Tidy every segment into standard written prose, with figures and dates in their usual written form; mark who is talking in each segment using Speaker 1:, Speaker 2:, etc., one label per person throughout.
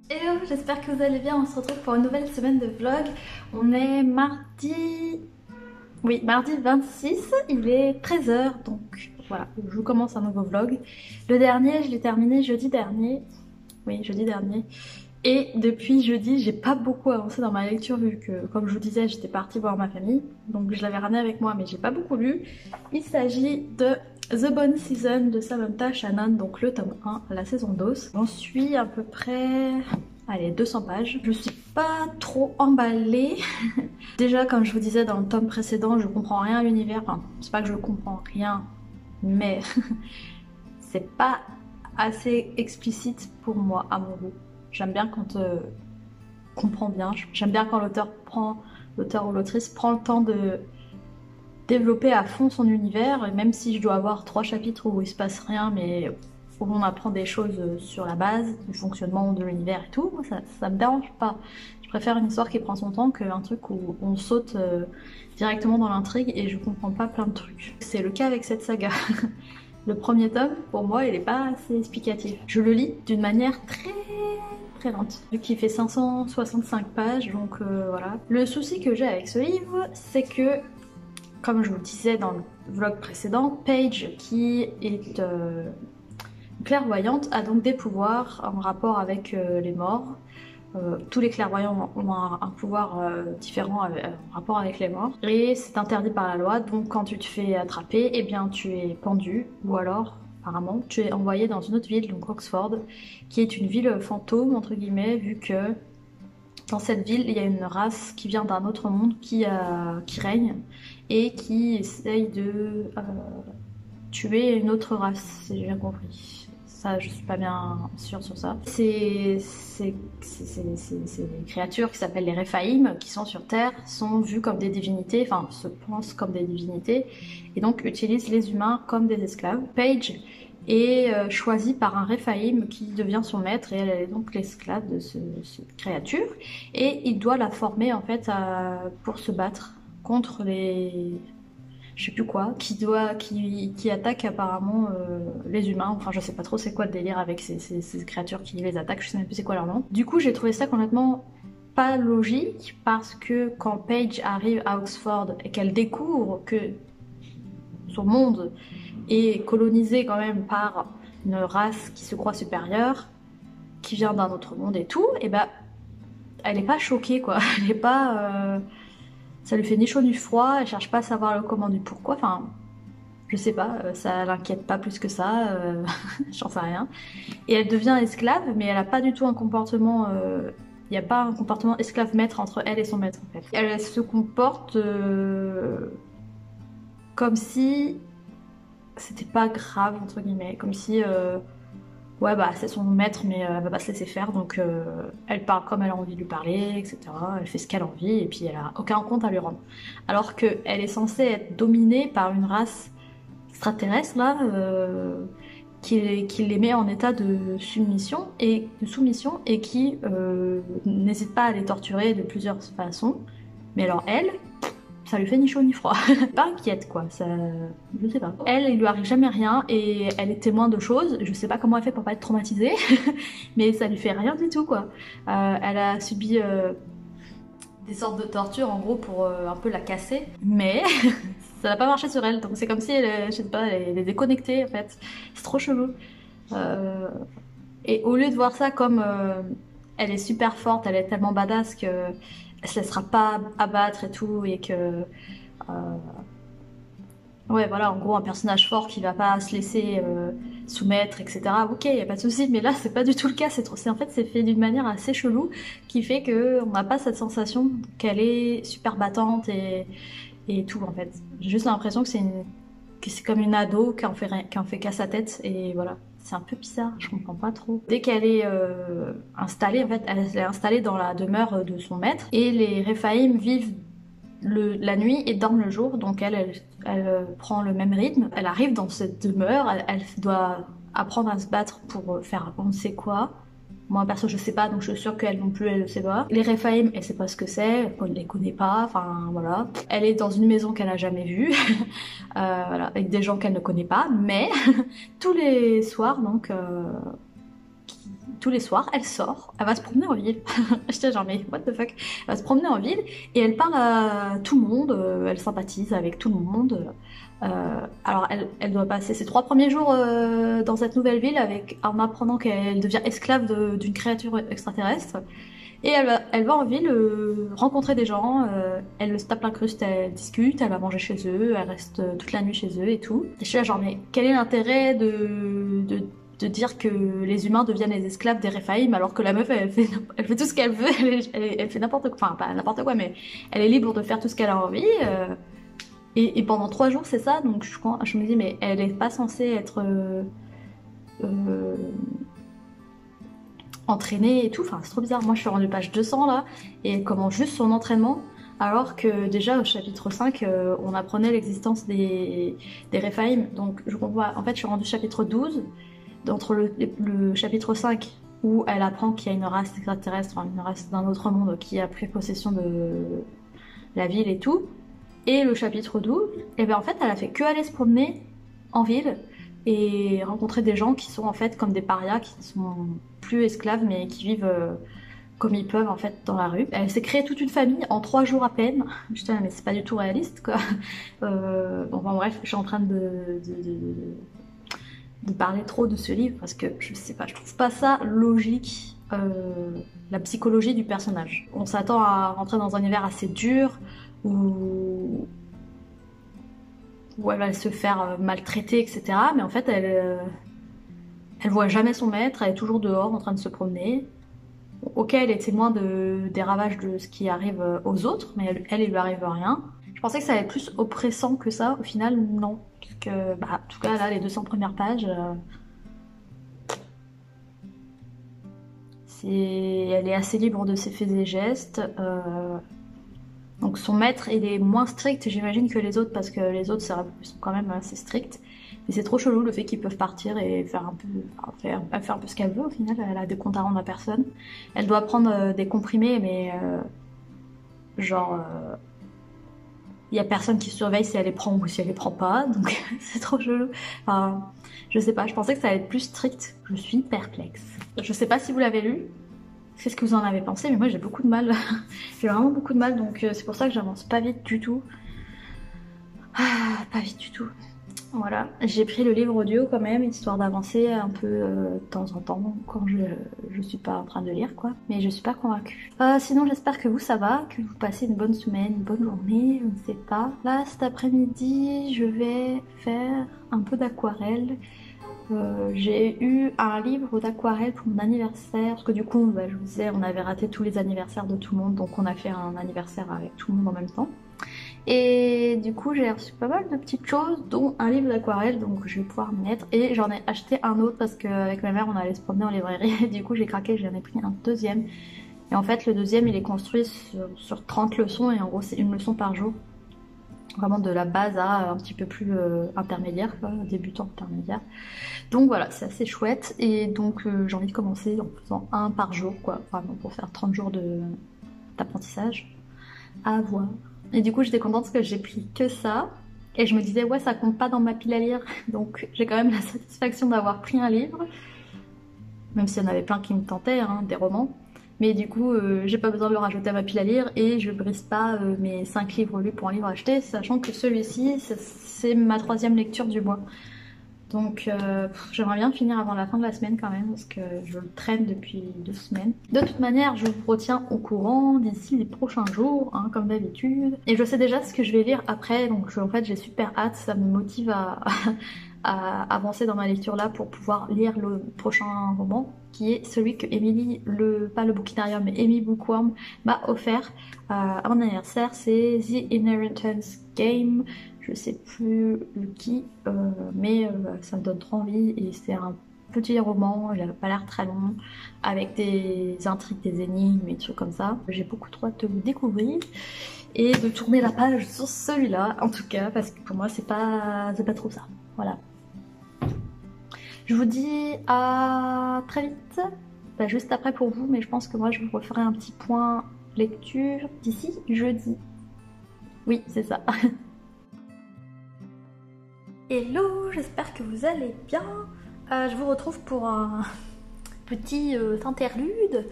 Speaker 1: Hello, j'espère que vous allez bien, on se retrouve pour une nouvelle semaine de vlog. On est mardi... Oui, mardi 26, il est 13h, donc voilà, je commence un nouveau vlog. Le dernier, je l'ai terminé jeudi dernier. Oui, jeudi dernier. Et depuis jeudi, j'ai pas beaucoup avancé dans ma lecture vu que, comme je vous disais, j'étais partie voir ma famille. Donc je l'avais ramené avec moi, mais j'ai pas beaucoup lu. Il s'agit de The Bonne Season de Samantha Shannon, donc le tome 1, la saison 2. J'en suis à peu près... Allez, 200 pages. Je suis pas trop emballée. Déjà, comme je vous disais dans le tome précédent, je comprends rien à l'univers. Enfin, c'est pas que je comprends rien, mais c'est pas assez explicite pour moi, à mon goût. J'aime bien quand on comprend bien. J'aime bien quand l'auteur ou l'autrice prend le temps de développer à fond son univers, et même si je dois avoir 3 chapitres où il se passe rien, mais où on apprend des choses sur la base du fonctionnement de l'univers et tout, ça me dérange pas. Je préfère une histoire qui prend son temps qu'un truc où on saute directement dans l'intrigue et je comprends pas plein de trucs. C'est le cas avec cette saga. Le premier tome, pour moi, il est pas assez explicatif. Je le lis d'une manière très lente, vu qu'il fait 565 pages, donc voilà. Le souci que j'ai avec ce livre, c'est que, comme je vous le disais dans le vlog précédent, Paige, qui est clairvoyante, a donc des pouvoirs en rapport avec les morts. Tous les clairvoyants ont un pouvoir différent en rapport avec les morts. Et c'est interdit par la loi, donc quand tu te fais attraper, eh bien tu es pendu, ou alors, apparemment, tu es envoyé dans une autre ville, donc Oxford, qui est une ville fantôme, entre guillemets, vu que dans cette ville, il y a une race qui vient d'un autre monde qui règne et qui essaye de tuer une autre race, si j'ai bien compris. Ça, je suis pas bien sûre sur ça. Ces créatures qui s'appellent les Réphaïm, qui sont sur Terre, sont vues comme des divinités, enfin se pensent comme des divinités, et donc utilisent les humains comme des esclaves. Paige est choisie par un Réphaïm qui devient son maître, et elle est donc l'esclave de cette créature, et il doit la former en fait pour se battre contre les... je sais plus quoi, qui attaque apparemment les humains. Enfin, je sais pas trop c'est quoi le délire avec ces créatures qui les attaquent, je sais même plus c'est quoi leur nom. Du coup, j'ai trouvé ça complètement pas logique, parce que quand Paige arrive à Oxford et qu'elle découvre que son monde est colonisé quand même par une race qui se croit supérieure, qui vient d'un autre monde et tout, et ben elle est pas choquée quoi, elle est pas... ça lui fait ni chaud ni froid, elle cherche pas à savoir le comment du pourquoi, enfin, je sais pas, ça l'inquiète pas plus que ça, j'en sais rien. Et elle devient esclave, mais elle a pas du tout un comportement, il n'y a pas un comportement esclave-maître entre elle et son maître en fait. Elle se comporte comme si c'était pas grave, entre guillemets, comme si... ouais bah c'est son maître mais elle va pas se laisser faire, donc elle parle comme elle a envie de lui parler, etc. Elle fait ce qu'elle a envie et puis elle a aucun compte à lui rendre. Alors qu'elle est censée être dominée par une race extraterrestre là, qui les met en état de soumission et qui n'hésite pas à les torturer de plusieurs façons. Mais alors elle, ça lui fait ni chaud ni froid. Pas inquiète quoi, ça... je sais pas. Elle, il lui arrive jamais rien et elle est témoin de choses. Je sais pas comment elle fait pour pas être traumatisée, mais ça lui fait rien du tout quoi. Elle a subi des sortes de tortures en gros pour un peu la casser, mais ça n'a pas marché sur elle. Donc c'est comme si elle, je sais pas, elle est déconnectée en fait. C'est trop chelou. Et au lieu de voir ça comme elle est super forte, elle est tellement badass que elle se laissera pas abattre et tout, et que ouais voilà, en gros un personnage fort qui va pas se laisser soumettre, etc. Ok, y a pas de souci, mais là c'est pas du tout le cas. En fait c'est fait d'une manière assez chelou qui fait que on n'a pas cette sensation qu'elle est super battante et tout en fait. J'ai juste l'impression que c'est comme une ado qui en fait qu'à sa tête, et voilà. C'est un peu bizarre, je comprends pas trop. Dès qu'elle est installée, en fait, elle est installée dans la demeure de son maître, et les Réphaïm vivent la nuit et dorment le jour, donc elle prend le même rythme. Elle arrive dans cette demeure, elle doit apprendre à se battre pour faire on ne sait quoi. Moi perso je sais pas, donc je suis sûre qu'elle non plus elle ne sait pas. Les Réphaïm, elle sait pas ce que c'est, elle les connaît pas, enfin voilà. Elle est dans une maison qu'elle a jamais vue, voilà, avec des gens qu'elle ne connaît pas, mais tous les soirs donc tous les soirs, elle sort, elle va se promener en ville. J'étais genre mais what the fuck. Elle va se promener en ville et elle parle à tout le monde, elle sympathise avec tout le monde. Alors elle doit passer ses 3 premiers jours dans cette nouvelle ville en apprenant qu'elle devient esclave d'une créature extraterrestre. Et elle va en ville rencontrer des gens, elle se tape l'incruste, elle discute, elle va manger chez eux, elle reste toute la nuit chez eux et tout. Et je suis là genre mais quel est l'intérêt de dire que les humains deviennent les esclaves des Rephaim alors que la meuf elle fait tout ce qu'elle veut, elle fait n'importe quoi, enfin pas n'importe quoi mais elle est libre de faire tout ce qu'elle a envie. Et pendant 3 jours c'est ça, donc je me dis mais elle est pas censée être entraînée et tout, enfin c'est trop bizarre. Moi je suis rendue page 200 là et elle commence juste son entraînement alors que déjà au chapitre 5 on apprenait l'existence des Rephaim. Donc en fait je suis rendue au chapitre 12 entre le chapitre 5 où elle apprend qu'il y a une race extraterrestre, une race d'un autre monde qui a pris possession de la ville et tout, et le chapitre 12, et bien en fait elle a fait que aller se promener en ville et rencontrer des gens qui sont en fait comme des parias, qui ne sont plus esclaves mais qui vivent comme ils peuvent en fait dans la rue. Elle s'est créée toute une famille en 3 jours à peine. Je te dis mais c'est pas du tout réaliste quoi. Bon enfin, bref, je suis en train de parler trop de ce livre parce que je sais pas, je trouve pas ça logique, la psychologie du personnage. On s'attend à rentrer dans un univers assez dur où elle va se faire maltraiter, etc. Mais en fait, elle voit jamais son maître, elle est toujours dehors en train de se promener. Ok, elle est témoin des ravages de ce qui arrive aux autres, mais elle il lui arrive rien. Je pensais que ça allait être plus oppressant que ça, au final, non. Parce que, bah, en tout cas, là, les 200 premières pages, elle est assez libre de ses faits et gestes. Donc son maître, il est moins strict, j'imagine, que les autres, parce que les autres sont quand même assez stricts. Mais c'est trop chelou le fait qu'ils peuvent partir et faire un peu ce qu'elle veut. Au final, elle a des comptes à rendre à personne. Elle doit prendre des comprimés, mais genre... il y a personne qui surveille si elle les prend ou si elle les prend pas, donc c'est trop chelou. Enfin, je sais pas, je pensais que ça allait être plus strict. Je suis perplexe. Je sais pas si vous l'avez lu, qu'est-ce que vous en avez pensé, mais moi j'ai beaucoup de mal. J'ai vraiment beaucoup de mal, donc c'est pour ça que j'avance pas vite du tout. Pas vite du tout. Voilà, j'ai pris le livre audio quand même, histoire d'avancer un peu de temps en temps quand je suis pas en train de lire quoi. Mais je suis pas convaincue. Sinon j'espère que vous ça va, que vous passez une bonne semaine, une bonne journée, je ne sais pas. Là cet après-midi je vais faire un peu d'aquarelle. J'ai eu un livre d'aquarelle pour mon anniversaire, parce que du coup bah, je vous disais on avait raté tous les anniversaires de tout le monde, donc on a fait un anniversaire avec tout le monde en même temps. Et du coup j'ai reçu pas mal de petites choses, dont un livre d'aquarelle, donc je vais pouvoir m'y mettre. Et j'en ai acheté un autre parce qu'avec ma mère on allait se promener en librairie et du coup j'ai craqué, j'en ai pris un deuxième. Et en fait le deuxième il est construit sur 30 leçons et en gros c'est une leçon par jour. Vraiment de la base à un petit peu plus intermédiaire, quoi, débutant intermédiaire. Donc voilà, c'est assez chouette et donc j'ai envie de commencer en faisant un par jour, quoi, vraiment pour faire 30 jours d'apprentissage. À voir. Et du coup j'étais contente parce que j'ai pris que ça et je me disais ouais ça compte pas dans ma pile à lire, donc j'ai quand même la satisfaction d'avoir pris un livre, même s'il y en avait plein qui me tentaient, hein, des romans. Mais du coup, j'ai pas besoin de le rajouter à ma pile à lire et je brise pas mes 5 livres lus pour un livre acheté, sachant que celui-ci, c'est ma 3e lecture du mois. Donc j'aimerais bien finir avant la fin de la semaine quand même, parce que je le traîne depuis 2 semaines. De toute manière, je vous retiens au courant d'ici les prochains jours, hein, comme d'habitude. Et je sais déjà ce que je vais lire après, donc en fait j'ai super hâte, ça me motive à avancer dans ma lecture là pour pouvoir lire le prochain roman, qui est celui que Emily, pas le Bookinarium, mais Amy Bookworm m'a offert à mon anniversaire. C'est The Inheritance Game, je sais plus qui, mais ça me donne trop envie et c'est un petit roman, il a pas l'air très long, avec des intrigues, des énigmes et des trucs comme ça. J'ai beaucoup trop hâte de le découvrir et de tourner la page sur celui-là, en tout cas, parce que pour moi c'est pas trop ça. Voilà. Je vous dis à très vite, bah, juste après pour vous, mais je pense que moi je vous referai un petit point lecture d'ici jeudi. Oui, c'est ça. Hello, j'espère que vous allez bien. Je vous retrouve pour petit interlude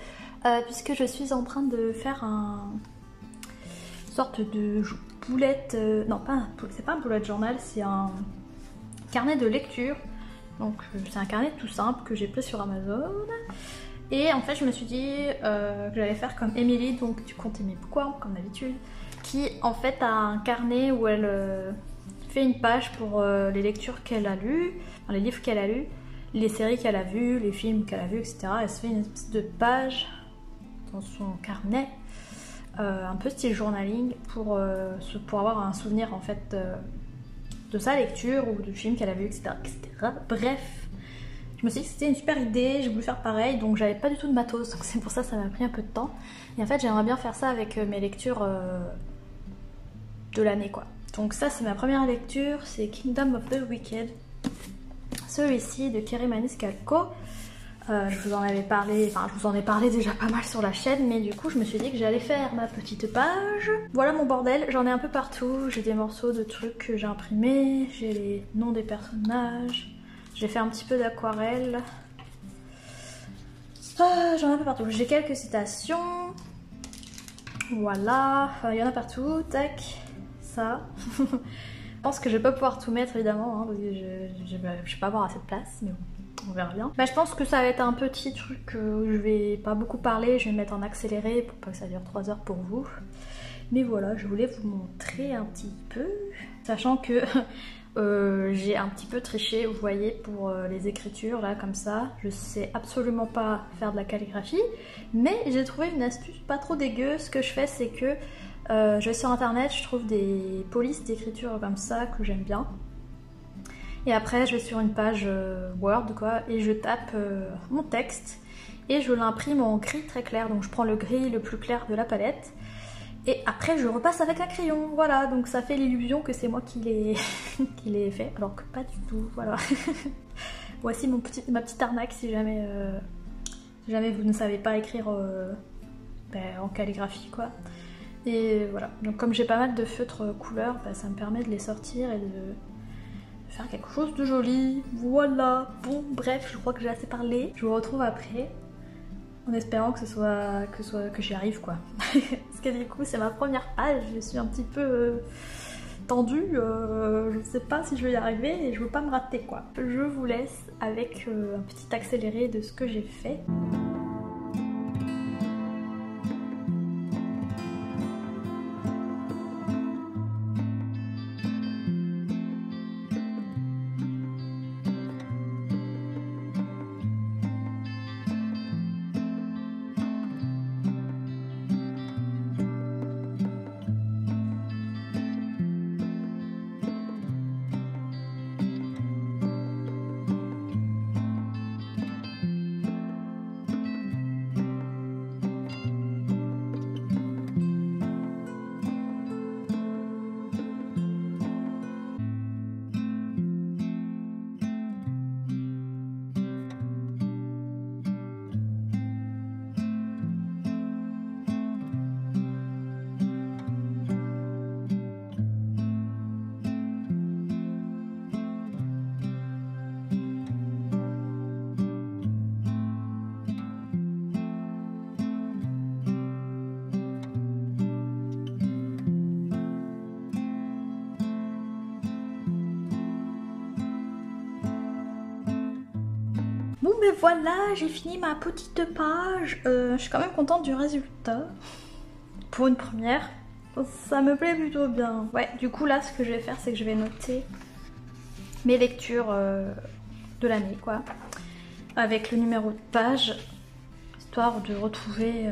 Speaker 1: puisque je suis en train de faire une sorte de boulette, non pas c'est pas un bullet journal, c'est un carnet de lecture. Donc c'est un carnet tout simple que j'ai pris sur Amazon. Et en fait je me suis dit que j'allais faire comme Emily, donc du compte Emily Bookworm comme d'habitude, qui en fait a un carnet où elle fait une page pour les lectures qu'elle a lues, enfin, les livres qu'elle a lus, les séries qu'elle a vues, les films qu'elle a vus, etc. Elle se fait une espèce de page dans son carnet, un peu style journaling, pour avoir un souvenir en fait de sa lecture ou du film qu'elle a vu, etc., etc. Bref, je me suis dit que c'était une super idée, j'ai voulu faire pareil, donc j'avais pas du tout de matos, donc c'est pour ça que ça m'a pris un peu de temps. Et en fait j'aimerais bien faire ça avec mes lectures de l'année quoi. Donc ça c'est ma première lecture, c'est Kingdom of the Wicked, celui-ci de Kerry Maniscalco. Je vous en avais parlé, enfin je vous en ai parlé déjà pas mal sur la chaîne, mais du coup je me suis dit que j'allais faire ma petite page. Voilà mon bordel, j'en ai un peu partout, j'ai des morceaux de trucs que j'ai imprimés, j'ai les noms des personnages, j'ai fait un petit peu d'aquarelle. J'en ai un peu partout, j'ai quelques citations, voilà, il y en a partout, tac, ça. Je pense que je vais pas pouvoir tout mettre évidemment, hein, parce que je vais pas avoir assez de place, mais bon. On verra bien. Bah, je pense que ça va être un petit truc où je vais pas beaucoup parler, je vais me mettre en accéléré pour pas que ça dure 3 heures pour vous. Mais voilà, je voulais vous montrer un petit peu, sachant que j'ai un petit peu triché, vous voyez, pour les écritures là comme ça. Je sais absolument pas faire de la calligraphie, mais j'ai trouvé une astuce pas trop dégueu. Ce que je fais, c'est que je vais sur internet, je trouve des polices d'écriture comme ça que j'aime bien. Et après je vais sur une page Word quoi et je tape mon texte et je l'imprime en gris très clair. Donc je prends le gris le plus clair de la palette et après je repasse avec un crayon. Voilà, donc ça fait l'illusion que c'est moi qui l'ai fait alors que pas du tout. Voilà. Voici ma petite arnaque si jamais vous ne savez pas écrire en calligraphie quoi. Et voilà, donc comme j'ai pas mal de feutres couleurs, ça me permet de les sortir et de faire quelque chose de joli. Voilà, bon bref, je crois que j'ai assez parlé. Je vous retrouve après en espérant que j'y arrive quoi. Parce que du coup c'est ma première page, je suis un petit peu tendue, je sais pas si je vais y arriver et je veux pas me rater quoi. Je vous laisse avec un petit accéléré de ce que j'ai fait. Bon ben voilà, j'ai fini ma petite page. Je suis quand même contente du résultat. Pour une première, ça me plaît plutôt bien. Ouais, du coup là ce que je vais faire c'est que je vais noter mes lectures de l'année quoi. Avec le numéro de page, histoire de retrouver...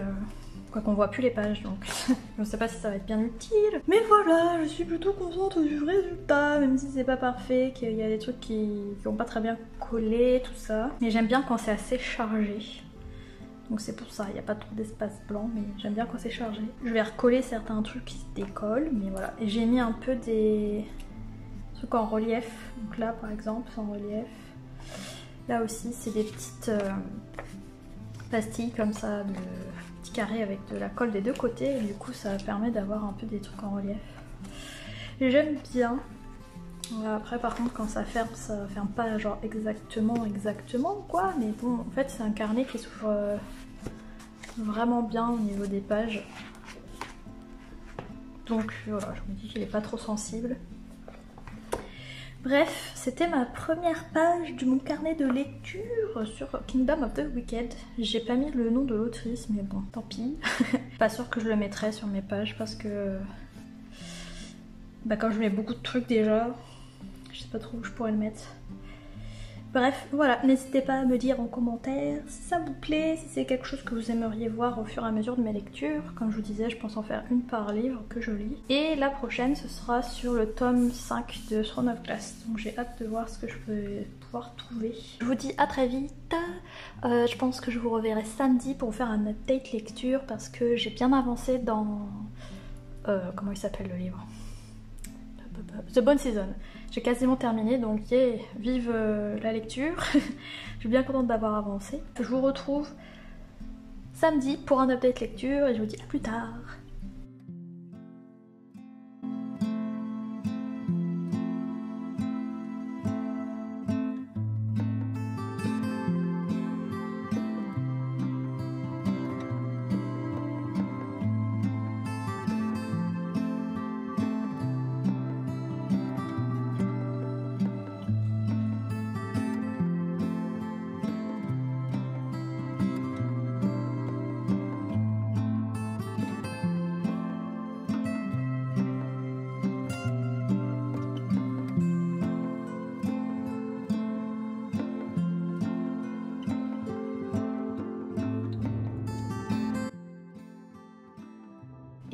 Speaker 1: Quoi qu'on voit plus les pages donc je ne sais pas si ça va être bien utile. Mais voilà, je suis plutôt contente du résultat, même si c'est pas parfait, qu'il y a des trucs qui n'ont pas très bien collé, tout ça. Mais j'aime bien quand c'est assez chargé. Donc c'est pour ça, il n'y a pas trop d'espace blanc, mais j'aime bien quand c'est chargé. Je vais recoller certains trucs qui se décollent, mais voilà. Et j'ai mis un peu des trucs en relief. Donc là par exemple, c'est en relief. Là aussi, c'est des petites pastilles comme ça de... carré avec de la colle des deux côtés et du coup ça permet d'avoir un peu des trucs en relief. J'aime bien. Après par contre quand ça ferme pas genre exactement quoi, mais bon en fait c'est un carnet qui s'ouvre vraiment bien au niveau des pages. Donc voilà, je me dis qu'il est pas trop sensible. Bref, c'était ma première page de mon carnet de lecture sur Kingdom of the Wicked. J'ai pas mis le nom de l'autrice, mais bon, tant pis. Pas sûr que je le mettrai sur mes pages parce que... Bah quand je mets beaucoup de trucs déjà, je sais pas trop où je pourrais le mettre. Bref, voilà, n'hésitez pas à me dire en commentaire si ça vous plaît, si c'est quelque chose que vous aimeriez voir au fur et à mesure de mes lectures. Comme je vous disais, je pense en faire une par livre que je lis. Et la prochaine, ce sera sur le tome 5 de Throne of Glass. Donc j'ai hâte de voir ce que je vais pouvoir trouver. Je vous dis à très vite. Je pense que je vous reverrai samedi pour faire un update lecture parce que j'ai bien avancé dans... comment il s'appelle le livre? The Bone Season. J'ai quasiment terminé, donc yeah, vive la lecture. Je suis bien contente d'avoir avancé. Je vous retrouve samedi pour un update lecture et je vous dis à plus tard.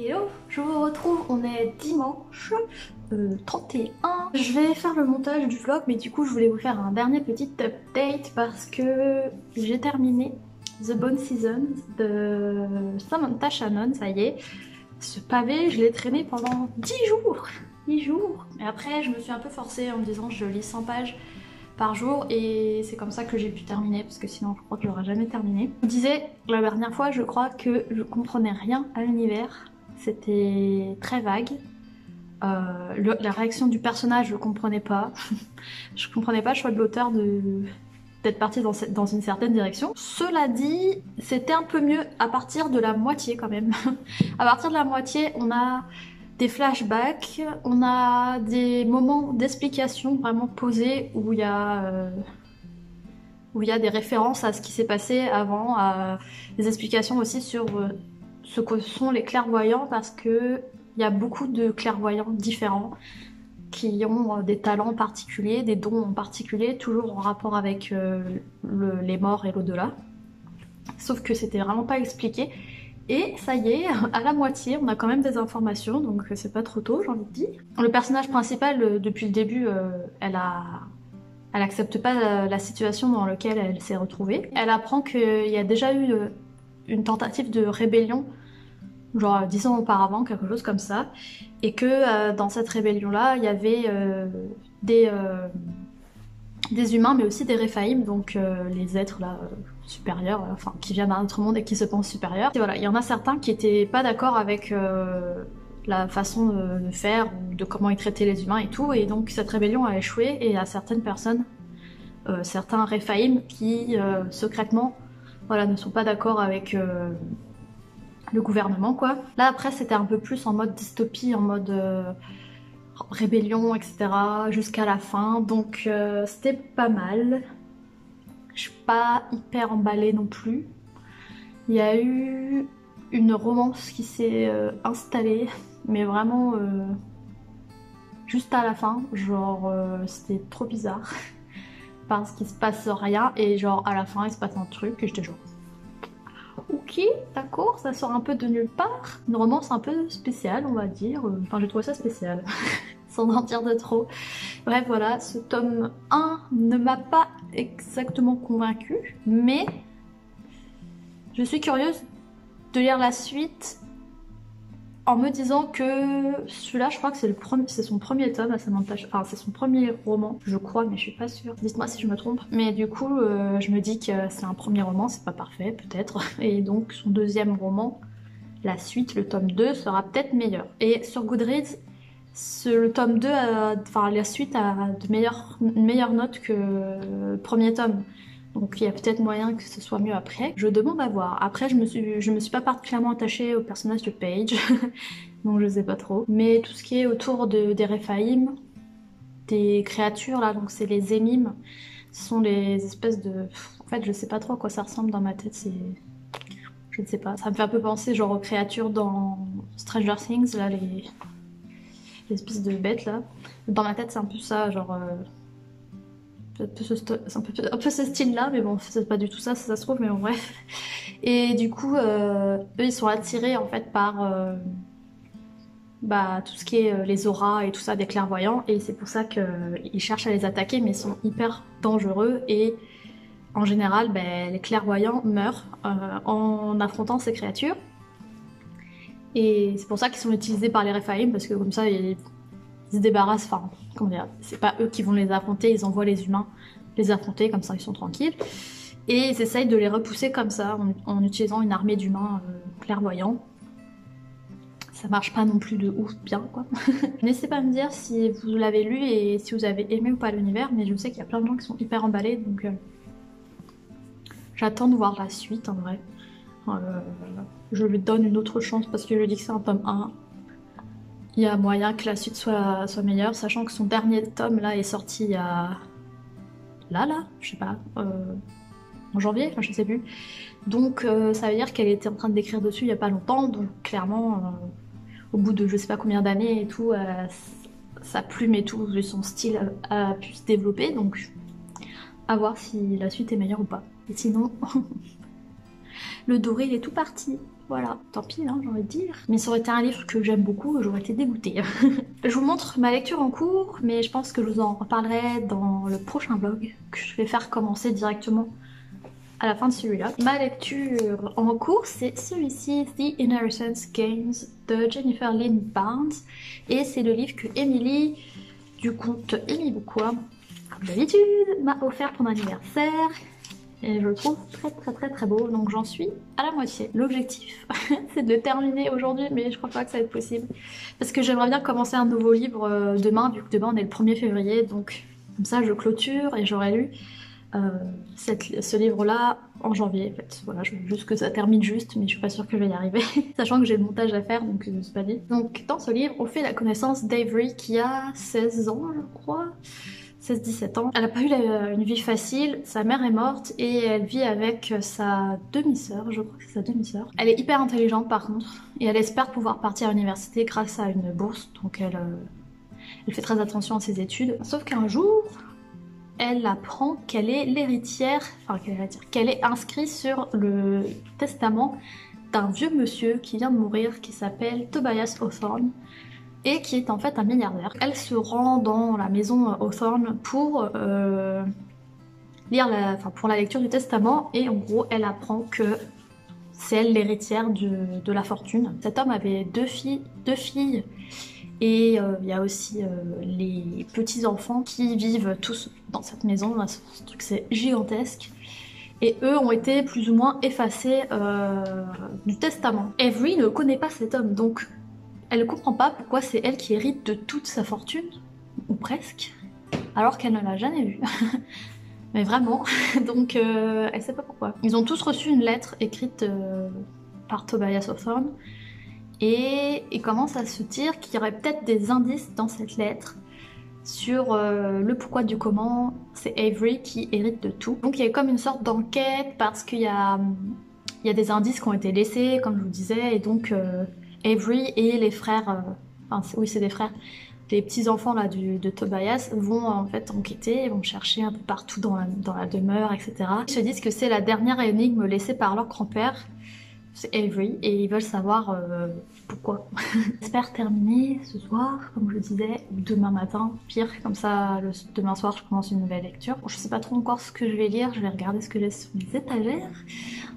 Speaker 1: Hello, je vous retrouve, on est dimanche 31. Je vais faire le montage du vlog, mais du coup je voulais vous faire un dernier petit update parce que j'ai terminé The Bone Season de Samantha Shannon, ça y est. Ce pavé, je l'ai traîné pendant 10 jours. 10 jours. Et après je me suis un peu forcée en me disant je lis 100 pages par jour et c'est comme ça que j'ai pu terminer parce que sinon je crois que j'aurais jamais terminé. Je vous disais la dernière fois, je crois que je comprenais rien à l'univers. C'était très vague. La réaction du personnage, je comprenais pas. Je comprenais pas le choix de l'auteur d'être parti dans une certaine direction. Cela dit, c'était un peu mieux à partir de la moitié quand même. À partir de la moitié, on a des flashbacks, on a des moments d'explication vraiment posés où il y a des références à ce qui s'est passé avant, des explications aussi sur ce que sont les clairvoyants parce que il y a beaucoup de clairvoyants différents qui ont des talents particuliers, des dons en particulier, toujours en rapport avec les morts et l'au-delà. Sauf que c'était vraiment pas expliqué. Et ça y est, à la moitié, on a quand même des informations, donc c'est pas trop tôt, j'ai envie de dire. Le personnage principal, depuis le début, elle accepte pas la situation dans laquelle elle s'est retrouvée. Elle apprend qu'il y a déjà eu une tentative de rébellion, genre 10 ans auparavant, quelque chose comme ça, et que dans cette rébellion-là, il y avait des humains, mais aussi des Réphaïm, donc les êtres là supérieurs, enfin qui viennent d'un autre monde et qui se pensent supérieurs. Et voilà, il y en a certains qui étaient pas d'accord avec la façon de faire ou de comment ils traitaient les humains et tout, et donc cette rébellion a échoué et il y a certaines personnes, certains Réphaïm qui secrètement, voilà, ne sont pas d'accord avec le gouvernement quoi. Là après c'était un peu plus en mode dystopie, en mode rébellion etc. jusqu'à la fin, donc c'était pas mal. Je suis pas hyper emballée non plus. Il y a eu une romance qui s'est installée, mais vraiment juste à la fin, genre c'était trop bizarre parce qu'il se passe rien et genre à la fin il se passe un truc et j'étais genre ok, d'accord, ça sort un peu de nulle part. Une romance un peu spéciale, on va dire. Enfin, j'ai trouvé ça spécial, sans en dire de trop. Bref, voilà, ce tome 1 ne m'a pas exactement convaincue, mais je suis curieuse de lire la suite en me disant que celui-là, je crois que c'est son premier tome à Samantha, enfin c'est son premier roman, je crois, mais je suis pas sûre. Dites-moi si je me trompe. Mais du coup, je me dis que c'est un premier roman, c'est pas parfait, peut-être. Et donc son deuxième roman, la suite, le tome 2, sera peut-être meilleur. Et sur Goodreads, le tome 2, enfin la suite a une meilleure note que le premier tome. Donc il y a peut-être moyen que ce soit mieux après. Je demande à voir. Après je me suis pas particulièrement attachée au personnage de Paige, donc je sais pas trop. Mais tout ce qui est autour des Rephaim, des créatures là, donc c'est les émimes, ce sont les espèces de... En fait je sais pas trop à quoi ça ressemble dans ma tête, c'est... Je ne sais pas, ça me fait un peu penser genre aux créatures dans Stranger Things, là, les espèces de bêtes là. Dans ma tête c'est un peu ça, genre... c'est un peu ce style là, mais bon c'est pas du tout ça, ça se trouve, mais bon bref. Et du coup, eux ils sont attirés en fait par bah, tout ce qui est les auras et tout ça des clairvoyants, et c'est pour ça qu'ils cherchent à les attaquer, mais ils sont hyper dangereux, et en général ben, les clairvoyants meurent en affrontant ces créatures. Et c'est pour ça qu'ils sont utilisés par les Rephaim, parce que comme ça ils se débarrassent, enfin comment dire, c'est pas eux qui vont les affronter, ils envoient les humains les affronter, comme ça ils sont tranquilles. Et ils essayent de les repousser comme ça, en utilisant une armée d'humains clairvoyants. Ça marche pas non plus de ouf bien quoi. N'hésitez pas à me dire si vous l'avez lu et si vous avez aimé ou pas l'univers, mais je sais qu'il y a plein de gens qui sont hyper emballés, donc j'attends de voir la suite en vrai. Je lui donne une autre chance parce que je dis que c'est un tome 1. Il y a moyen que la suite soit meilleure, sachant que son dernier tome là est sorti il y a... Là, je sais pas, en janvier, enfin je sais plus. Donc ça veut dire qu'elle était en train d'écrire dessus il y a pas longtemps, donc clairement, au bout de je sais pas combien d'années et tout, sa plume et tout, son style a pu se développer, donc à voir si la suite est meilleure ou pas. Et sinon, le doré il est tout parti. Voilà, tant pis, hein, j'ai envie de dire. Mais ça aurait été un livre que j'aime beaucoup, j'aurais été dégoûtée. Je vous montre ma lecture en cours, mais je pense que je vous en reparlerai dans le prochain vlog, que je vais faire commencer directement à la fin de celui-là. Ma lecture en cours, c'est celui-ci, The Inheritance Games de Jennifer Lynn Barnes. Et c'est le livre que Emily, du compte Amy Bouquois, comme d'habitude, m'a offert pour mon anniversaire. Et je le trouve très beau, donc j'en suis à la moitié. L'objectif, c'est de le terminer aujourd'hui, mais je crois pas que ça va être possible. Parce que j'aimerais bien commencer un nouveau livre demain, vu que demain on est le 1er février, donc comme ça je clôture et j'aurai lu ce livre-là en janvier en fait. Voilà, je veux juste que ça termine juste, mais je suis pas sûre que je vais y arriver. Sachant que j'ai le montage à faire, donc c'est pas dit. Donc dans ce livre, on fait la connaissance d'Avery qui a 16 ans, je crois. 16-17 ans. Elle n'a pas eu une vie facile, sa mère est morte et elle vit avec sa demi-sœur, je crois que c'est sa demi-sœur. Elle est hyper intelligente par contre et elle espère pouvoir partir à l'université grâce à une bourse, donc elle fait très attention à ses études. Sauf qu'un jour, elle apprend qu'elle est l'héritière, enfin qu'elle est inscrite sur le testament d'un vieux monsieur qui vient de mourir qui s'appelle Tobias Hawthorne, et qui est en fait un milliardaire. Elle se rend dans la maison Hawthorne pour pour la lecture du testament, et en gros elle apprend que c'est elle l'héritière de la fortune. Cet homme avait deux filles, et il y a aussi les petits-enfants qui vivent tous dans cette maison, ce truc c'est gigantesque. Et eux ont été plus ou moins effacés du testament. Avery ne connaît pas cet homme, donc elle ne comprend pas pourquoi c'est elle qui hérite de toute sa fortune, ou presque, alors qu'elle ne l'a jamais vu. Mais vraiment, donc elle sait pas pourquoi. Ils ont tous reçu une lettre écrite par Tobias Hawthorne, et ils commencent à se dire qu'il y aurait peut-être des indices dans cette lettre sur le pourquoi du comment c'est Avery qui hérite de tout. Donc il y a comme une sorte d'enquête parce qu'il y a des indices qui ont été laissés, comme je vous disais, et donc Avery et les frères, oui c'est des frères, les petits enfants là de Tobias vont en fait enquêter, vont chercher un peu partout dans la demeure, etc. Ils se disent que c'est la dernière énigme laissée par leur grand-père, c'est Avery, et ils veulent savoir pourquoi. J'espère terminer ce soir, comme je le disais, ou demain matin, pire, comme ça demain soir je commence une nouvelle lecture. Bon, je sais pas trop encore ce que je vais lire, je vais regarder ce que j'ai sur mes étagères.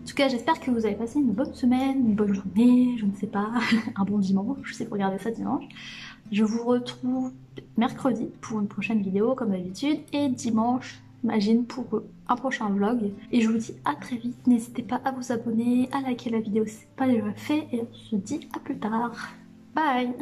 Speaker 1: En tout cas, j'espère que vous avez passé une bonne semaine, une bonne journée, je ne sais pas, un bon dimanche, je sais pas regarder ça dimanche. Je vous retrouve mercredi pour une prochaine vidéo comme d'habitude, et dimanche, j'imagine, pour un prochain vlog. Et je vous dis à très vite, n'hésitez pas à vous abonner, à liker la vidéo si ce n'est pas déjà fait, et on se dit à plus tard. Bye!